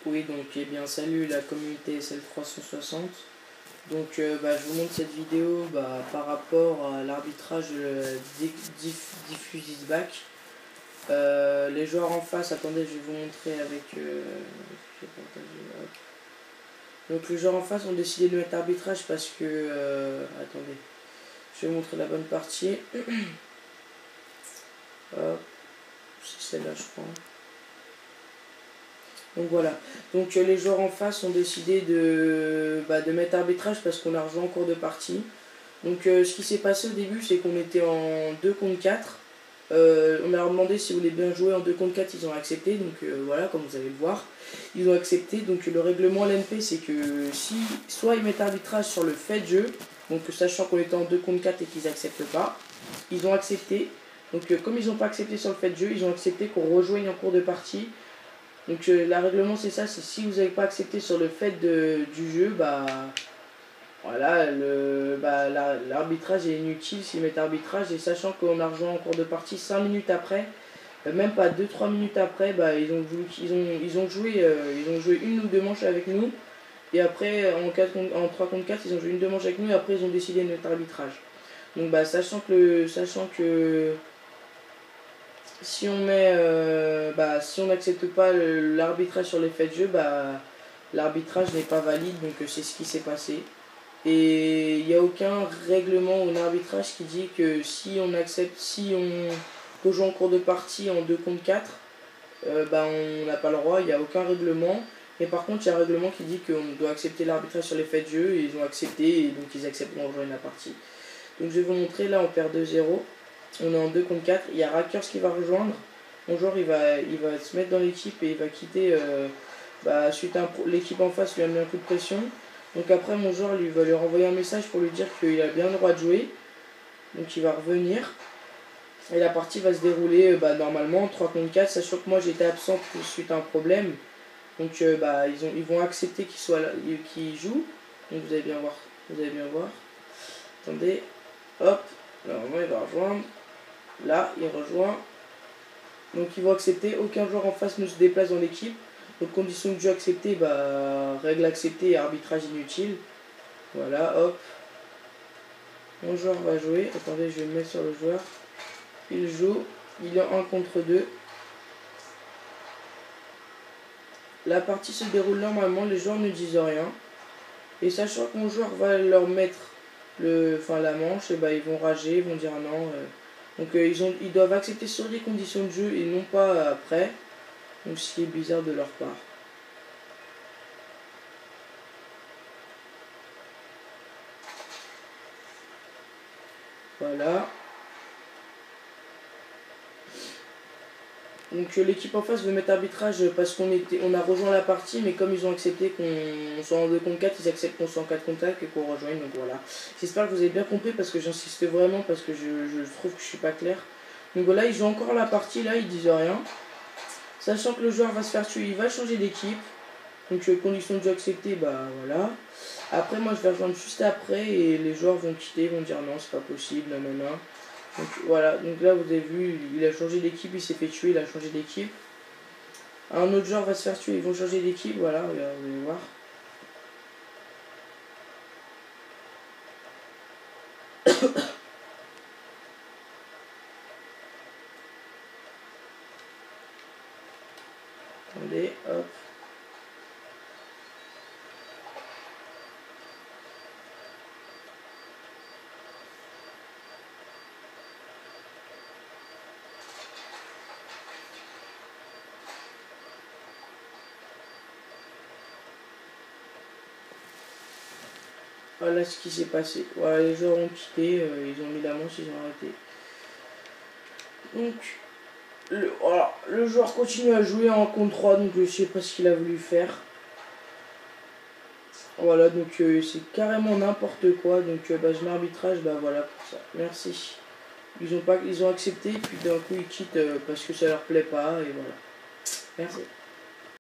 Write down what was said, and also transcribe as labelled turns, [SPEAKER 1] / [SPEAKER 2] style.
[SPEAKER 1] Oui, donc eh bien salut la communauté SL360. Donc je vous montre cette vidéo par rapport à l'arbitrage diffuse back. Les joueurs en face, attendez, je vais vous montrer avec... Donc les joueurs en face ont décidé de mettre arbitrage parce que... attendez, je vais vous montrer la bonne partie. Hop, c'est celle-là je crois. Donc voilà, donc les joueurs en face ont décidé de mettre arbitrage parce qu'on a rejoint en cours de partie. Donc ce qui s'est passé au début, c'est qu'on était en 2 contre 4. On leur a demandé s'ils voulaient bien jouer en 2 contre 4, ils ont accepté. Donc voilà, comme vous allez le voir, ils ont accepté. Donc le règlement LNP, c'est que si soit ils mettent arbitrage sur le fait de jeu, donc sachant qu'on était en 2 contre 4 et qu'ils n'acceptent pas, ils ont accepté. Donc comme ils n'ont pas accepté sur le fait de jeu, ils ont accepté qu'on rejoigne en cours de partie. Donc la règlement c'est ça, c'est si vous n'avez pas accepté sur le fait du jeu, voilà, l'arbitrage est inutile s'ils mettent arbitrage. Et sachant qu'on a rejoint en cours de partie 5 minutes après, même pas 2-3 minutes après, ils ont joué une ou deux manches avec nous. Et après en 3 contre 4, ils ont joué une ou deux manches avec nous et après ils ont décidé de mettre arbitrage. Donc sachant que si on n'accepte pas l'arbitrage sur les faits de jeu, l'arbitrage n'est pas valide, donc c'est ce qui s'est passé. Et il n'y a aucun règlement ou arbitrage qui dit que si on rejoue en cours de partie en 2 contre 4, on n'a pas le droit, il n'y a aucun règlement. Mais par contre, il y a un règlement qui dit qu'on doit accepter l'arbitrage sur les faits de jeu, et ils ont accepté, et donc ils acceptent de rejoindre la partie. Donc je vais vous montrer, là on perd 2-0. On est en 2 contre 4, il y a Rackers qui va rejoindre. Mon joueur il va se mettre dans l'équipe et il va quitter suite à l'équipe en face lui a mis un coup de pression. Donc après mon joueur va lui renvoyer un message pour lui dire qu'il a bien le droit de jouer. Donc il va revenir. Et la partie va se dérouler normalement 3 contre 4, sachant que moi j'étais absent suite à un problème. Donc ils vont accepter qu'il joue. Donc vous allez bien voir. Attendez. Hop. Normalement il va rejoindre. Là, il rejoint. Donc ils vont accepter. Aucun joueur en face ne se déplace dans l'équipe. Donc condition de jeu acceptée, règle acceptée et arbitrage inutile. Voilà, hop. Mon joueur va jouer. Attendez, je vais me mettre sur le joueur. Il joue. Il est en 1 contre 2. La partie se déroule normalement. Les joueurs ne disent rien. Et sachant que mon joueur va leur mettre la manche, ils vont rager, ils vont dire non. Donc ils doivent accepter sur les conditions de jeu et non pas après. Donc ce qui est bizarre de leur part. Voilà. Donc l'équipe en face veut mettre arbitrage parce qu'on a rejoint la partie, mais comme ils ont accepté qu'on soit en 2 contre 4, ils acceptent qu'on soit en 4 contre 4 et qu'on rejoigne. Donc voilà. J'espère que vous avez bien compris parce que j'insiste vraiment parce que je trouve que je suis pas clair. Donc voilà, ils jouent encore la partie, là ils disent rien. Sachant que le joueur va se faire tuer, il va changer d'équipe. Donc condition de jeu acceptée, voilà. Après moi je vais rejoindre juste après et les joueurs vont quitter, ils vont dire non c'est pas possible, nanana. Donc voilà, donc là vous avez vu, il a changé d'équipe, il s'est fait tuer, il a changé d'équipe. Un autre joueur va se faire tuer, ils vont changer d'équipe, voilà, vous allez voir. Attendez, hop. Voilà ce qui s'est passé. Voilà, les joueurs ont quitté, ils ont mis la manche, ils ont arrêté. Donc, le joueur continue à jouer en contre 3, donc je sais pas ce qu'il a voulu faire. Voilà, donc c'est carrément n'importe quoi. Donc je mets arbitrage, voilà pour ça. Merci. Ils ont accepté, puis d'un coup ils quittent parce que ça leur plaît pas, et voilà. Merci.